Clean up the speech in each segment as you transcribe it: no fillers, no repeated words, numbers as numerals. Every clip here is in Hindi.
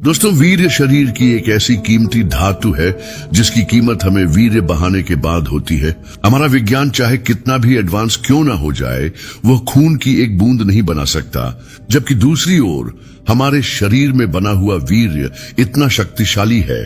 दोस्तों, वीर्य शरीर की एक ऐसी कीमती धातु है जिसकी कीमत हमें वीर्य बहाने के बाद होती है। हमारा विज्ञान चाहे कितना भी एडवांस क्यों ना हो जाए, वह खून की एक बूंद नहीं बना सकता, जबकि दूसरी ओर हमारे शरीर में बना हुआ वीर्य इतना शक्तिशाली है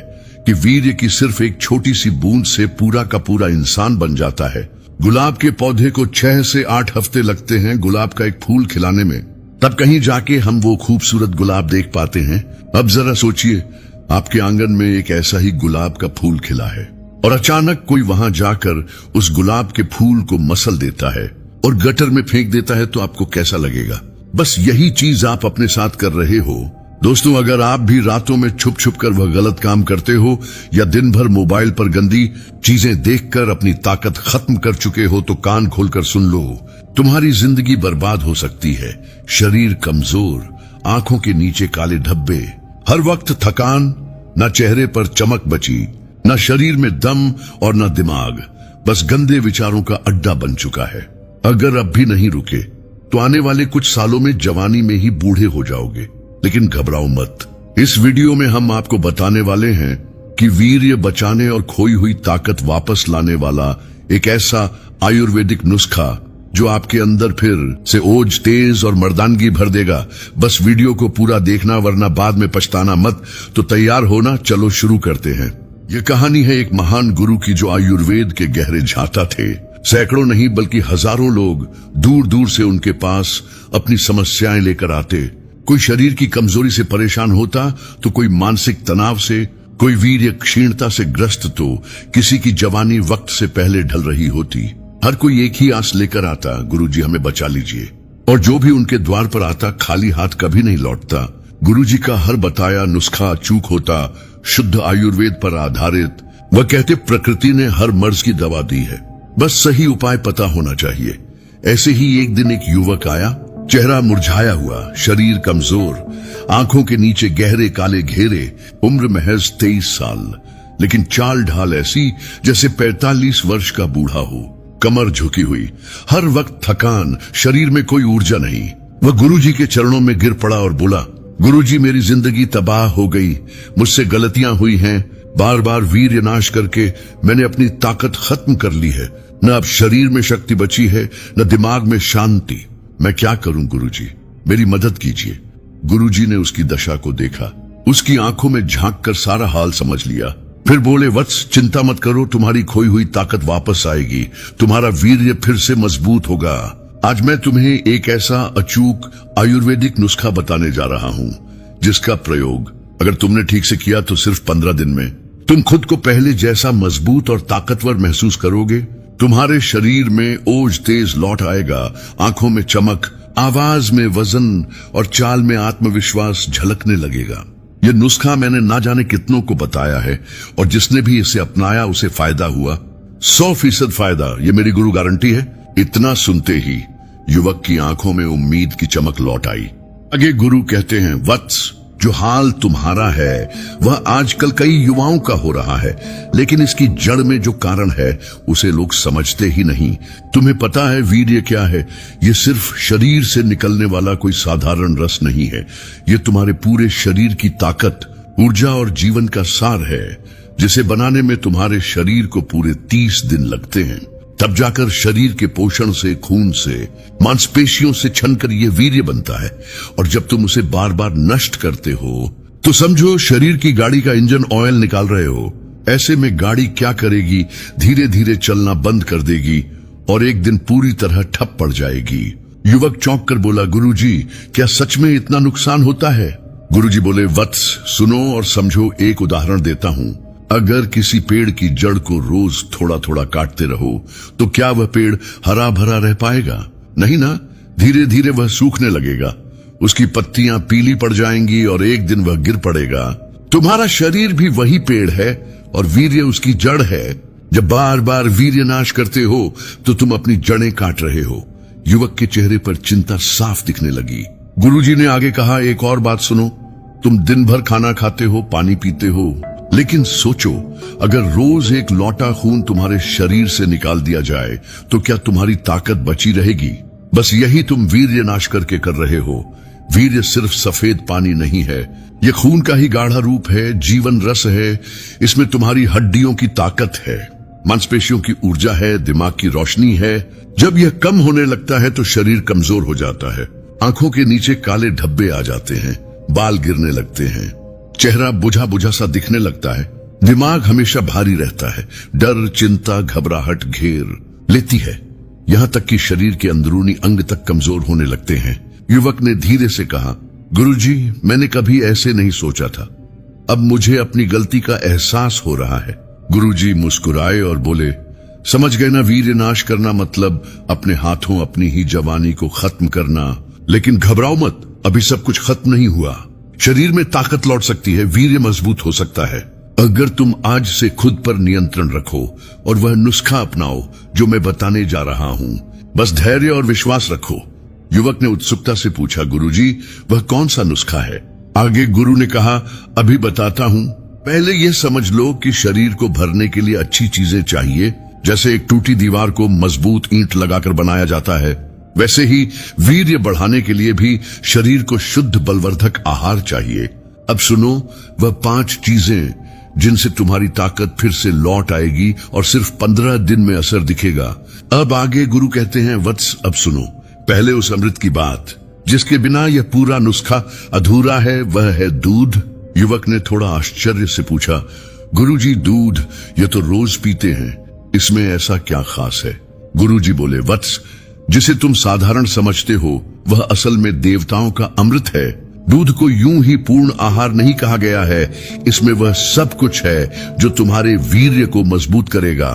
कि वीर्य की सिर्फ एक छोटी सी बूंद से पूरा का पूरा इंसान बन जाता है। गुलाब के पौधे को 6 से 8 हफ्ते लगते हैं गुलाब का एक फूल खिलाने में, तब कहीं जाके हम वो खूबसूरत गुलाब देख पाते हैं। अब जरा सोचिए, आपके आंगन में एक ऐसा ही गुलाब का फूल खिला है और अचानक कोई वहां जाकर उस गुलाब के फूल को मसल देता है और गटर में फेंक देता है, तो आपको कैसा लगेगा? बस यही चीज आप अपने साथ कर रहे हो। दोस्तों, अगर आप भी रातों में छुप छुप कर वह गलत काम करते हो या दिन भर मोबाइल पर गंदी चीजें देखकर अपनी ताकत खत्म कर चुके हो, तो कान खोलकर सुन लो, तुम्हारी जिंदगी बर्बाद हो सकती है। शरीर कमजोर, आंखों के नीचे काले धब्बे, हर वक्त थकान, न चेहरे पर चमक बची, न शरीर में दम और न दिमाग, बस गंदे विचारों का अड्डा बन चुका है। अगर अब भी नहीं रुके तो आने वाले कुछ सालों में जवानी में ही बूढ़े हो जाओगे। लेकिन घबराओ मत, इस वीडियो में हम आपको बताने वाले हैं कि वीर्य बचाने और खोई हुई ताकत वापस लाने वाला एक ऐसा आयुर्वेदिक नुस्खा जो आपके अंदर फिर से ओज, तेज और मर्दानगी भर देगा। बस वीडियो को पूरा देखना, वरना बाद में पछताना मत। तो तैयार होना, चलो शुरू करते हैं। यह कहानी है एक महान गुरु की जो आयुर्वेद के गहरे झांता थे। सैकड़ों नहीं बल्कि हजारों लोग दूर दूर से उनके पास अपनी समस्याएं लेकर आते। कोई शरीर की कमजोरी से परेशान होता, तो कोई मानसिक तनाव से, कोई वीर्य क्षीणता से ग्रस्त, तो किसी की जवानी वक्त से पहले ढल रही होती। हर कोई एक ही आस लेकर आता, गुरुजी हमें बचा लीजिए। और जो भी उनके द्वार पर आता, खाली हाथ कभी नहीं लौटता। गुरुजी का हर बताया नुस्खा अचूक होता, शुद्ध आयुर्वेद पर आधारित। वह कहते, प्रकृति ने हर मर्ज की दवा दी है, बस सही उपाय पता होना चाहिए। ऐसे ही एक दिन एक युवक आया, चेहरा मुरझाया हुआ, शरीर कमजोर, आंखों के नीचे गहरे काले घेरे, उम्र महज 23 साल, लेकिन चाल ढाल ऐसी जैसे 45 वर्ष का बूढ़ा हो। कमर झुकी हुई, हर वक्त थकान, शरीर में कोई ऊर्जा नहीं। वह गुरुजी के चरणों में गिर पड़ा और बोला, गुरुजी मेरी जिंदगी तबाह हो गई, मुझसे गलतियां हुई हैं, बार बार वीर्य नाश करके मैंने अपनी ताकत खत्म कर ली है। न अब शरीर में शक्ति बची है, न दिमाग में शांति। मैं क्या करूं गुरुजी, मेरी मदद कीजिए। गुरुजी ने उसकी दशा को देखा, उसकी आंखों में झांक कर सारा हाल समझ लिया। फिर बोले, वत्स चिंता मत करो, तुम्हारी खोई हुई ताकत वापस आएगी, तुम्हारा वीर्य फिर से मजबूत होगा। आज मैं तुम्हें एक ऐसा अचूक आयुर्वेदिक नुस्खा बताने जा रहा हूं जिसका प्रयोग अगर तुमने ठीक से किया तो सिर्फ 15 दिन में तुम खुद को पहले जैसा मजबूत और ताकतवर महसूस करोगे। तुम्हारे शरीर में ओज तेज लौट आएगा, आंखों में चमक, आवाज में वजन और चाल में आत्मविश्वास झलकने लगेगा। यह नुस्खा मैंने ना जाने कितनों को बताया है और जिसने भी इसे अपनाया उसे फायदा हुआ, 100% फायदा, ये मेरी गुरु गारंटी है। इतना सुनते ही युवक की आंखों में उम्मीद की चमक लौट आई। आगे गुरु कहते हैं, वत्स जो हाल तुम्हारा है वह आजकल कई युवाओं का हो रहा है, लेकिन इसकी जड़ में जो कारण है उसे लोग समझते ही नहीं। तुम्हें पता है वीर्य क्या है? ये सिर्फ शरीर से निकलने वाला कोई साधारण रस नहीं है। ये तुम्हारे पूरे शरीर की ताकत, ऊर्जा और जीवन का सार है, जिसे बनाने में तुम्हारे शरीर को पूरे 30 दिन लगते हैं। तब जाकर शरीर के पोषण से, खून से, मांसपेशियों से छनकर यह वीर्य बनता है। और जब तुम उसे बार बार नष्ट करते हो तो समझो शरीर की गाड़ी का इंजन ऑयल निकाल रहे हो। ऐसे में गाड़ी क्या करेगी? धीरे धीरे चलना बंद कर देगी और एक दिन पूरी तरह ठप पड़ जाएगी। युवक चौंक कर बोला, गुरुजी क्या सच में इतना नुकसान होता है? गुरुजी बोले, वत्स सुनो और समझो, एक उदाहरण देता हूं। अगर किसी पेड़ की जड़ को रोज थोड़ा थोड़ा काटते रहो तो क्या वह पेड़ हरा भरा रह पाएगा? नहीं ना, धीरे धीरे वह सूखने लगेगा, उसकी पत्तियां पीली पड़ जाएंगी और एक दिन वह गिर पड़ेगा। तुम्हारा शरीर भी वही पेड़ है और वीर्य उसकी जड़ है। जब बार बार वीर्य नाश करते हो तो तुम अपनी जड़ें काट रहे हो। युवक के चेहरे पर चिंता साफ दिखने लगी। गुरुजी ने आगे कहा, एक और बात सुनो, तुम दिन भर खाना खाते हो, पानी पीते हो, लेकिन सोचो अगर रोज एक लौटा खून तुम्हारे शरीर से निकाल दिया जाए तो क्या तुम्हारी ताकत बची रहेगी? बस यही तुम वीर्य नाश करके कर रहे हो। वीर्य सिर्फ सफेद पानी नहीं है, ये खून का ही गाढ़ा रूप है, जीवन रस है। इसमें तुम्हारी हड्डियों की ताकत है, मांसपेशियों की ऊर्जा है, दिमाग की रोशनी है। जब यह कम होने लगता है तो शरीर कमजोर हो जाता है, आंखों के नीचे काले धब्बे आ जाते हैं, बाल गिरने लगते हैं, चेहरा बुझा बुझा सा दिखने लगता है, दिमाग हमेशा भारी रहता है, डर, चिंता, घबराहट घेर लेती है, यहाँ तक कि शरीर के अंदरूनी अंग तक कमजोर होने लगते हैं। युवक ने धीरे से कहा, गुरुजी, मैंने कभी ऐसे नहीं सोचा था, अब मुझे अपनी गलती का एहसास हो रहा है। गुरुजी मुस्कुराए और बोले, समझ गए ना, वीर्य नाश करना मतलब अपने हाथों अपनी ही जवानी को खत्म करना। लेकिन घबराओ मत, अभी सब कुछ खत्म नहीं हुआ। शरीर में ताकत लौट सकती है, वीर्य मजबूत हो सकता है, अगर तुम आज से खुद पर नियंत्रण रखो और वह नुस्खा अपनाओ जो मैं बताने जा रहा हूं। बस धैर्य और विश्वास रखो। युवक ने उत्सुकता से पूछा, गुरुजी, वह कौन सा नुस्खा है? आगे गुरु ने कहा, अभी बताता हूं, पहले यह समझ लो कि शरीर को भरने के लिए अच्छी चीजें चाहिए। जैसे एक टूटी दीवार को मजबूत ईंट लगाकर बनाया जाता है, वैसे ही वीर्य बढ़ाने के लिए भी शरीर को शुद्ध बलवर्धक आहार चाहिए। अब सुनो, वह 5 चीजें जिनसे तुम्हारी ताकत फिर से लौट आएगी और सिर्फ 15 दिन में असर दिखेगा। अब आगे गुरु कहते हैं, वत्स, अब सुनो, पहले उस अमृत की बात जिसके बिना यह पूरा नुस्खा अधूरा है, वह है दूध। युवक ने थोड़ा आश्चर्य से पूछा, गुरुजी, दूध ये तो रोज पीते हैं, इसमें ऐसा क्या खास है? गुरुजी बोले, वत्स, जिसे तुम साधारण समझते हो वह असल में देवताओं का अमृत है। दूध को यूं ही पूर्ण आहार नहीं कहा गया है, इसमें वह सब कुछ है जो तुम्हारे वीर्य को मजबूत करेगा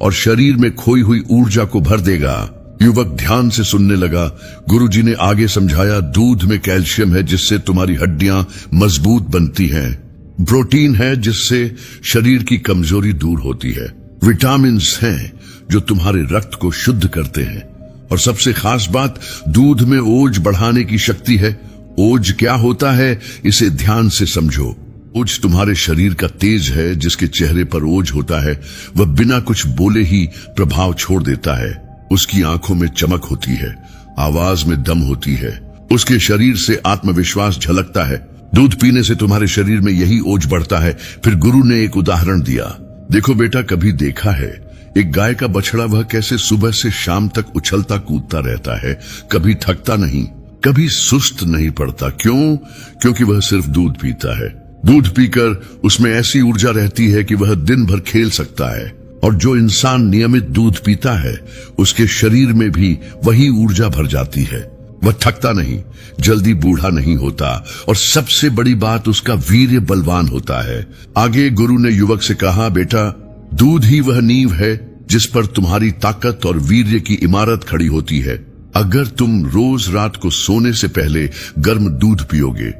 और शरीर में खोई हुई ऊर्जा को भर देगा। युवक ध्यान से सुनने लगा। गुरुजी ने आगे समझाया, दूध में कैल्शियम है जिससे तुम्हारी हड्डियां मजबूत बनती हैं, प्रोटीन है जिससे शरीर की कमजोरी दूर होती है, विटामिन्स हैं जो तुम्हारे रक्त को शुद्ध करते हैं, और सबसे खास बात, दूध में ओज बढ़ाने की शक्ति है। ओज क्या होता है, इसे ध्यान से समझो। ओज तुम्हारे शरीर का तेज है, जिसके चेहरे पर ओज होता है वह बिना कुछ बोले ही प्रभाव छोड़ देता है। उसकी आंखों में चमक होती है, आवाज में दम होती है, उसके शरीर से आत्मविश्वास झलकता है। दूध पीने से तुम्हारे शरीर में यही ओज बढ़ता है। फिर गुरु ने एक उदाहरण दिया, देखो बेटा, कभी देखा है एक गाय का बछड़ा, वह कैसे सुबह से शाम तक उछलता कूदता रहता है, कभी थकता नहीं, कभी सुस्त नहीं पड़ता। क्यों? क्योंकि वह सिर्फ दूध पीता है। दूध पीकर उसमें ऐसी ऊर्जा रहती है कि वह दिन भर खेल सकता है। और जो इंसान नियमित दूध पीता है उसके शरीर में भी वही ऊर्जा भर जाती है, वह थकता नहीं, जल्दी बूढ़ा नहीं होता, और सबसे बड़ी बात, उसका वीर्य बलवान होता है। आगे गुरु ने युवक से कहा, बेटा, दूध ही वह नींव है जिस पर तुम्हारी ताकत और वीर्य की इमारत खड़ी होती है। अगर तुम रोज रात को सोने से पहले गर्म दूध पियोगे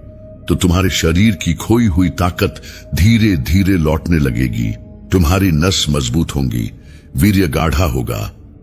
तो तुम्हारे शरीर की खोई हुई ताकत धीरे धीरे लौटने लगेगी, तुम्हारी नस मजबूत होंगी, वीर्य गाढ़ा होगा,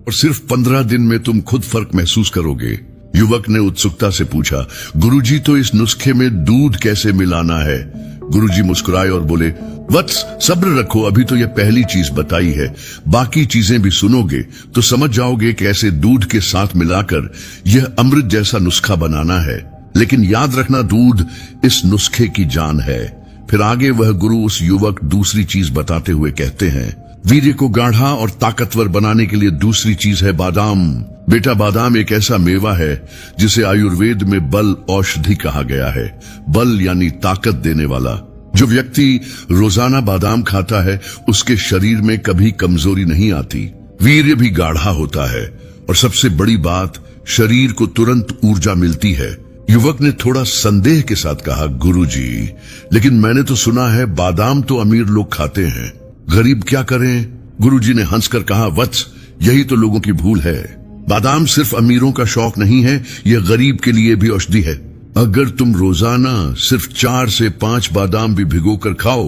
और सिर्फ 15 दिन में तुम खुद फर्क महसूस करोगे। युवक ने उत्सुकता से पूछा, गुरुजी, तो इस नुस्खे में दूध कैसे मिलाना है? गुरुजी मुस्कुराए और बोले, वत्स, सब्र रखो, अभी तो यह पहली चीज बताई है, बाकी चीजें भी सुनोगे तो समझ जाओगे कैसे दूध के साथ मिलाकर यह अमृत जैसा नुस्खा बनाना है। लेकिन याद रखना, दूध इस नुस्खे की जान है। फिर आगे वह गुरु उस युवक दूसरी चीज बताते हुए कहते हैं, वीर्य को गाढ़ा और ताकतवर बनाने के लिए दूसरी चीज है बादाम। बेटा, बादाम एक ऐसा मेवा है जिसे आयुर्वेद में बल औषधि कहा गया है। बल यानी ताकत देने वाला। जो व्यक्ति रोजाना बादाम खाता है उसके शरीर में कभी कमजोरी नहीं आती, वीर्य भी गाढ़ा होता है, और सबसे बड़ी बात, शरीर को तुरंत ऊर्जा मिलती है। युवक ने थोड़ा संदेह के साथ कहा, गुरुजी, लेकिन मैंने तो सुना है बादाम तो अमीर लोग खाते हैं, गरीब क्या करें? गुरुजी ने हंसकर कहा, वत्स, यही तो लोगों की भूल है। बादाम सिर्फ अमीरों का शौक नहीं है, यह गरीब के लिए भी औषधि है। अगर तुम रोजाना सिर्फ 4 से 5 बादाम भी भिगोकर खाओ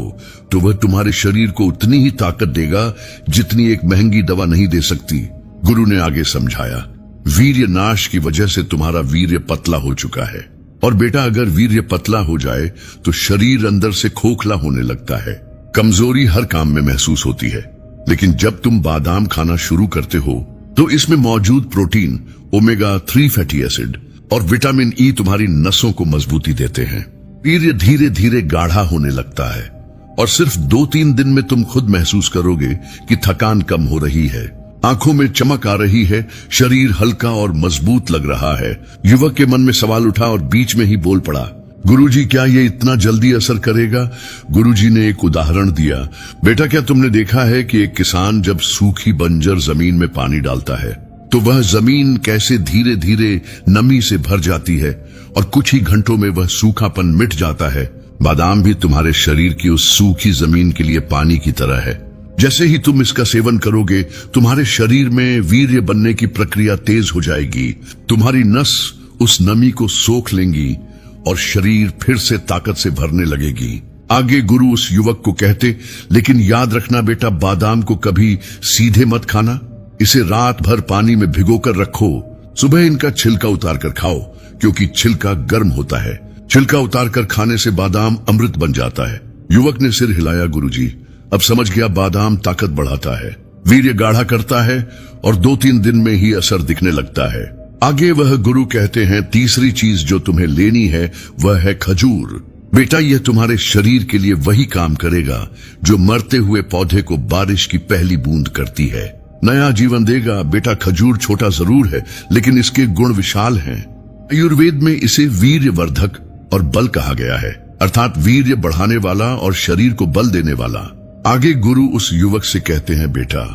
तो वह तुम्हारे शरीर को उतनी ही ताकत देगा जितनी एक महंगी दवा नहीं दे सकती। गुरु ने आगे समझाया, वीर्य नाश की वजह से तुम्हारा वीर्य पतला हो चुका है, और बेटा, अगर वीर्य पतला हो जाए तो शरीर अंदर से खोखला होने लगता है, कमजोरी हर काम में महसूस होती है। लेकिन जब तुम बादाम खाना शुरू करते हो तो इसमें मौजूद प्रोटीन, ओमेगा 3 फैटी एसिड, और विटामिन ई तुम्हारी नसों को मजबूती देते हैं। वीर्य धीरे धीरे गाढ़ा होने लगता है और सिर्फ 2-3 दिन में तुम खुद महसूस करोगे कि थकान कम हो रही है, आंखों में चमक आ रही है, शरीर हल्का और मजबूत लग रहा है। युवक के मन में सवाल उठा और बीच में ही बोल पड़ा, गुरुजी क्या ये इतना जल्दी असर करेगा? गुरुजी ने एक उदाहरण दिया, बेटा क्या तुमने देखा है कि एक किसान जब सूखी बंजर जमीन में पानी डालता है तो वह जमीन कैसे धीरे धीरे नमी से भर जाती है और कुछ ही घंटों में वह सूखापन मिट जाता है। बादाम भी तुम्हारे शरीर की उस सूखी जमीन के लिए पानी की तरह है। जैसे ही तुम इसका सेवन करोगे तुम्हारे शरीर में वीर्य बनने की प्रक्रिया तेज हो जाएगी, तुम्हारी नस उस नमी को सोख लेंगी और शरीर फिर से ताकत से भरने लगेगी। आगे गुरु उस युवक को कहते, लेकिन याद रखना बेटा, बादाम को कभी सीधे मत खाना, इसे रात भर पानी में भिगोकर रखो, सुबह इनका छिलका उतार कर खाओ क्योंकि छिलका गर्म होता है। छिलका उतार कर खाने से बादाम अमृत बन जाता है। युवक ने सिर हिलाया, गुरुजी अब समझ गया, बादाम ताकत बढ़ाता है, वीर्य गाढ़ा करता है और 2-3 दिन में ही असर दिखने लगता है। आगे वह गुरु कहते हैं, तीसरी चीज जो तुम्हें लेनी है वह है खजूर। बेटा यह तुम्हारे शरीर के लिए वही काम करेगा जो मरते हुए पौधे को बारिश की पहली बूंद करती है, नया जीवन देगा। बेटा खजूर छोटा जरूर है लेकिन इसके गुण विशाल हैं। आयुर्वेद में इसे वीर्यवर्धक और बल कहा गया है, अर्थात वीर्य बढ़ाने वाला और शरीर को बल देने वाला। आगे गुरु उस युवक से कहते हैं, बेटा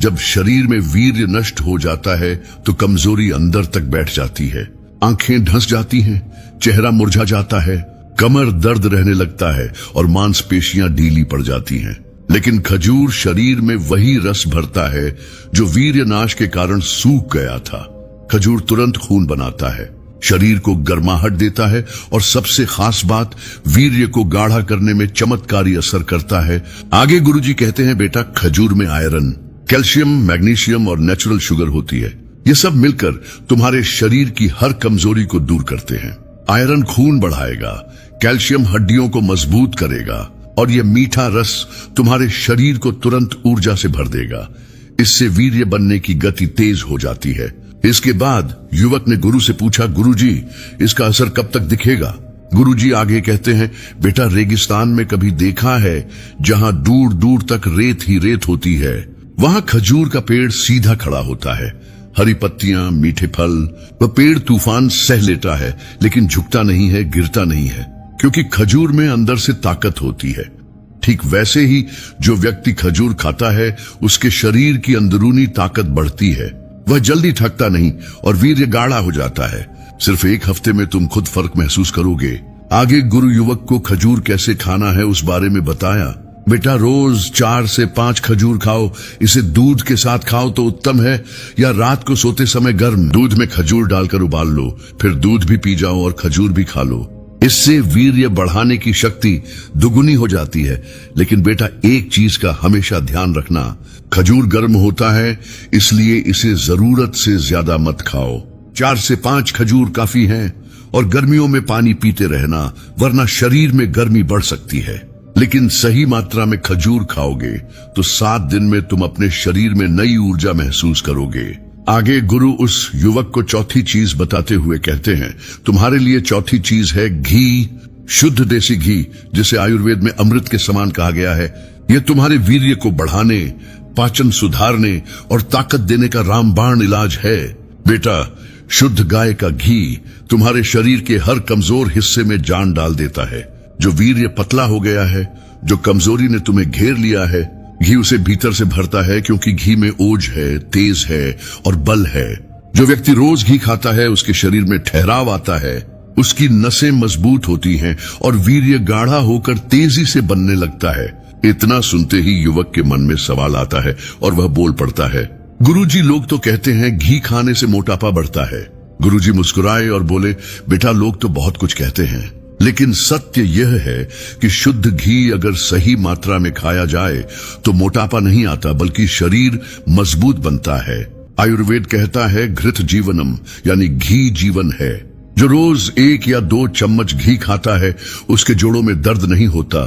जब शरीर में वीर्य नष्ट हो जाता है तो कमजोरी अंदर तक बैठ जाती है, आंखें ढंस जाती हैं, चेहरा मुरझा जाता है, कमर दर्द रहने लगता है और मांसपेशियां ढीली पड़ जाती हैं। लेकिन खजूर शरीर में वही रस भरता है जो वीर्य नाश के कारण सूख गया था। खजूर तुरंत खून बनाता है, शरीर को गर्माहट देता है और सबसे खास बात, वीर्य को गाढ़ा करने में चमत्कारी असर करता है। आगे गुरुजी कहते हैं, बेटा खजूर में आयरन, कैल्शियम, मैग्नीशियम और नेचुरल शुगर होती है। ये सब मिलकर तुम्हारे शरीर की हर कमजोरी को दूर करते हैं। आयरन खून बढ़ाएगा, कैल्शियम हड्डियों को मजबूत करेगा और यह मीठा रस तुम्हारे शरीर को तुरंत ऊर्जा से भर देगा। इससे वीर्य बनने की गति तेज हो जाती है। इसके बाद युवक ने गुरु से पूछा, गुरुजी इसका असर कब तक दिखेगा? गुरुजी आगे कहते हैं, बेटा रेगिस्तान में कभी देखा है जहां दूर दूर तक रेत ही रेत होती है, वहां खजूर का पेड़ सीधा खड़ा होता है, हरी पत्तियां, मीठे फल। वह पेड़ तूफान सह लेता है लेकिन झुकता नहीं है, गिरता नहीं है, क्योंकि खजूर में अंदर से ताकत होती है। ठीक वैसे ही जो व्यक्ति खजूर खाता है उसके शरीर की अंदरूनी ताकत बढ़ती है, वह जल्दी थकता नहीं और वीर्य गाढ़ा हो जाता है। सिर्फ 1 हफ्ते में तुम खुद फर्क महसूस करोगे। आगे गुरु युवक को खजूर कैसे खाना है उस बारे में बताया। बेटा रोज 4 से 5 खजूर खाओ, इसे दूध के साथ खाओ तो उत्तम है, या रात को सोते समय गर्म दूध में खजूर डालकर उबाल लो, फिर दूध भी पी जाओ और खजूर भी खा लो। इससे वीर्य बढ़ाने की शक्ति दुगुनी हो जाती है। लेकिन बेटा एक चीज का हमेशा ध्यान रखना, खजूर गर्म होता है इसलिए इसे जरूरत से ज्यादा मत खाओ। 4 से 5 खजूर काफी हैं और गर्मियों में पानी पीते रहना, वरना शरीर में गर्मी बढ़ सकती है। लेकिन सही मात्रा में खजूर खाओगे तो 7 दिन में तुम अपने शरीर में नई ऊर्जा महसूस करोगे। आगे गुरु उस युवक को चौथी चीज बताते हुए कहते हैं, तुम्हारे लिए चौथी चीज है घी, शुद्ध देसी घी, जिसे आयुर्वेद में अमृत के समान कहा गया है। यह तुम्हारे वीर्य को बढ़ाने, पाचन सुधारने और ताकत देने का रामबाण इलाज है। बेटा शुद्ध गाय का घी तुम्हारे शरीर के हर कमजोर हिस्से में जान डाल देता है। जो वीर्य पतला हो गया है, जो कमजोरी ने तुम्हें घेर लिया है, घी उसे भीतर से भरता है, क्योंकि घी में ओज है, तेज है और बल है। जो व्यक्ति रोज घी खाता है उसके शरीर में ठहराव आता है, उसकी नसें मजबूत होती हैं और वीर्य गाढ़ा होकर तेजी से बनने लगता है। इतना सुनते ही युवक के मन में सवाल आता है और वह बोल पड़ता है, गुरुजी लोग तो कहते हैं घी खाने से मोटापा बढ़ता है। गुरुजी मुस्कुराए और बोले, बेटा लोग तो बहुत कुछ कहते हैं, लेकिन सत्य यह है कि शुद्ध घी अगर सही मात्रा में खाया जाए तो मोटापा नहीं आता, बल्कि शरीर मजबूत बनता है। आयुर्वेद कहता है घृत जीवनम, यानी घी जीवन है। जो रोज 1 या 2 चम्मच घी खाता है उसके जोड़ों में दर्द नहीं होता,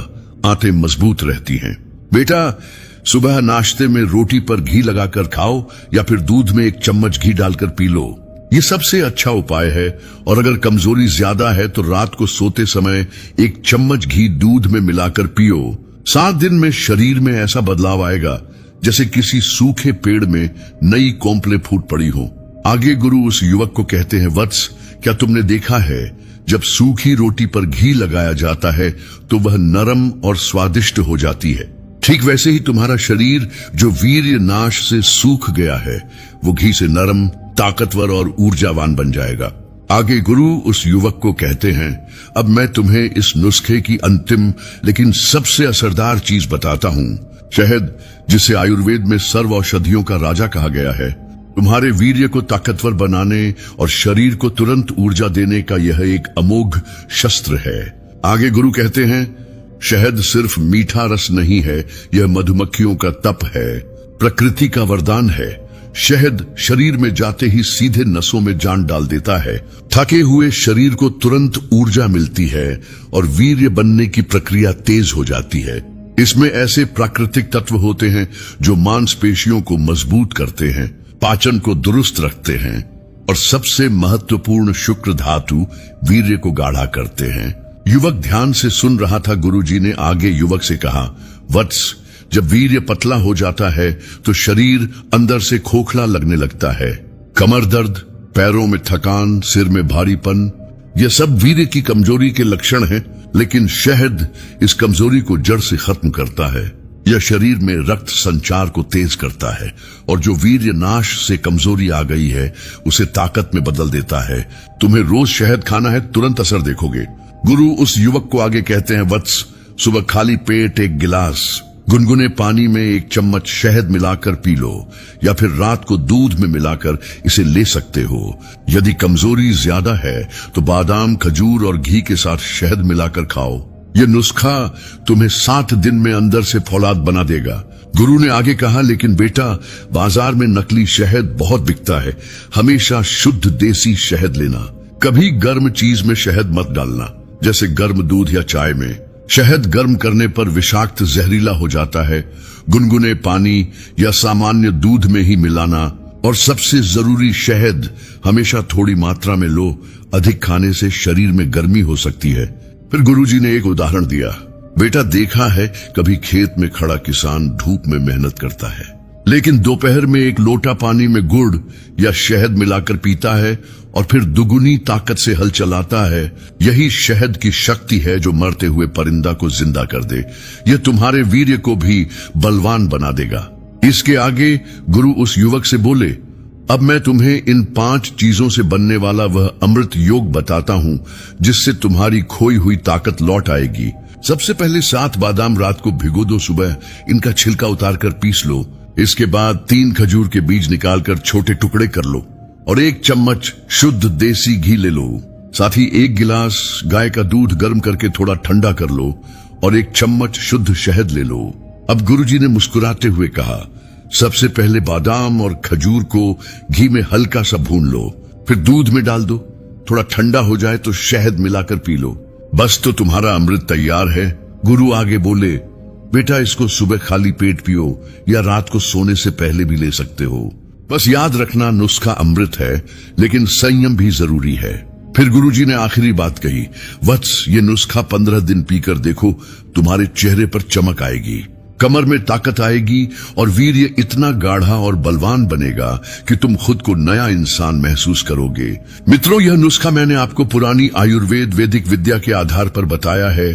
आंतें मजबूत रहती हैं। बेटा सुबह नाश्ते में रोटी पर घी लगाकर खाओ या फिर दूध में 1 चम्मच घी डालकर पी लो। ये सबसे अच्छा उपाय है। और अगर कमजोरी ज्यादा है तो रात को सोते समय 1 चम्मच घी दूध में मिलाकर पियो। 7 दिन में शरीर में ऐसा बदलाव आएगा जैसे किसी सूखे पेड़ में नई कोंपले फूट पड़ी हो। आगे गुरु उस युवक को कहते हैं, वत्स, क्या तुमने देखा है जब सूखी रोटी पर घी लगाया जाता है तो वह नरम और स्वादिष्ट हो जाती है। ठीक वैसे ही तुम्हारा शरीर जो वीर्य नाश से सूख गया है वो घी से नरम, ताकतवर और ऊर्जावान बन जाएगा। आगे गुरु उस युवक को कहते हैं, अब मैं तुम्हें इस नुस्खे की अंतिम लेकिन सबसे असरदार चीज बताता हूँ। शहद, जिसे आयुर्वेद में सर्व औषधियों का राजा कहा गया है, तुम्हारे वीर्य को ताकतवर बनाने और शरीर को तुरंत ऊर्जा देने का यह एक अमोघ शस्त्र है। आगे गुरु कहते हैं, शहद सिर्फ मीठा रस नहीं है, यह मधुमक्खियों का तप है, प्रकृति का वरदान है। शहद शरीर में जाते ही सीधे नसों में जान डाल देता है। थके हुए शरीर को तुरंत ऊर्जा मिलती है और वीर्य बनने की प्रक्रिया तेज हो जाती है। इसमें ऐसे प्राकृतिक तत्व होते हैं जो मांसपेशियों को मजबूत करते हैं, पाचन को दुरुस्त रखते हैं और सबसे महत्वपूर्ण शुक्र धातु वीर्य को गाढ़ा करते हैं। युवक ध्यान से सुन रहा था। गुरुजी ने आगे युवक से कहा, वत्स, जब वीर्य पतला हो जाता है तो शरीर अंदर से खोखला लगने लगता है। कमर दर्द, पैरों में थकान, सिर में भारीपन, यह सब वीर्य की कमजोरी के लक्षण हैं। लेकिन शहद इस कमजोरी को जड़ से खत्म करता है। यह शरीर में रक्त संचार को तेज करता है और जो वीर्य नाश से कमजोरी आ गई है उसे ताकत में बदल देता है। तुम्हें रोज शहद खाना है, तुरंत असर देखोगे। गुरु उस युवक को आगे कहते हैं, वत्स, सुबह खाली पेट 1 गिलास गुनगुने पानी में 1 चम्मच शहद मिलाकर पी लो, या फिर रात को दूध में मिलाकर इसे ले सकते हो। यदि कमजोरी ज्यादा है तो बादाम, खजूर और घी के साथ शहद मिलाकर खाओ। यह नुस्खा तुम्हें 7 दिन में अंदर से फौलाद बना देगा। गुरु ने आगे कहा, लेकिन बेटा, बाजार में नकली शहद बहुत बिकता है। हमेशा शुद्ध देसी शहद लेना। कभी गर्म चीज में शहद मत डालना, जैसे गर्म दूध या चाय में। शहद गर्म करने पर विषाक्त जहरीला हो जाता है। गुनगुने पानी या सामान्य दूध में ही मिलाना। और सबसे जरूरी, शहद हमेशा थोड़ी मात्रा में लो। अधिक खाने से शरीर में गर्मी हो सकती है। फिर गुरुजी ने एक उदाहरण दिया, बेटा, देखा है कभी खेत में खड़ा किसान धूप में मेहनत करता है, लेकिन दोपहर में 1 लोटा पानी में गुड़ या शहद मिलाकर पीता है और फिर दुगुनी ताकत से हल चलाता है। यही शहद की शक्ति है जो मरते हुए परिंदा को जिंदा कर दे। यह तुम्हारे वीर्य को भी बलवान बना देगा। इसके आगे गुरु उस युवक से बोले, अब मैं तुम्हें इन 5 चीजों से बनने वाला वह अमृत योग बताता हूँ जिससे तुम्हारी खोई हुई ताकत लौट आएगी। सबसे पहले 7 बादाम रात को भिगो दो, सुबह इनका छिलका उतारकर पीस लो। इसके बाद 3 खजूर के बीज निकालकर छोटे टुकड़े कर लो और 1 चम्मच शुद्ध देसी घी ले लो। साथ ही 1 गिलास गाय का दूध गर्म करके थोड़ा ठंडा कर लो और 1 चम्मच शुद्ध शहद ले लो। अब गुरुजी ने मुस्कुराते हुए कहा, सबसे पहले बादाम और खजूर को घी में हल्का सा भून लो, फिर दूध में डाल दो। थोड़ा ठंडा हो जाए तो शहद मिलाकर पी लो। बस तो तुम्हारा अमृत तैयार है। गुरु आगे बोले, बेटा, इसको सुबह खाली पेट पियो या रात को सोने से पहले भी ले सकते हो। बस याद रखना, नुस्खा अमृत है लेकिन संयम भी जरूरी है। फिर गुरुजी ने आखिरी बात कही, वत्स, ये नुस्खा 15 दिन पीकर देखो, तुम्हारे चेहरे पर चमक आएगी, कमर में ताकत आएगी और वीर्य इतना गाढ़ा और बलवान बनेगा कि तुम खुद को नया इंसान महसूस करोगे। मित्रों, यह नुस्खा मैंने आपको पुरानी आयुर्वेद वैदिक विद्या के आधार पर बताया है।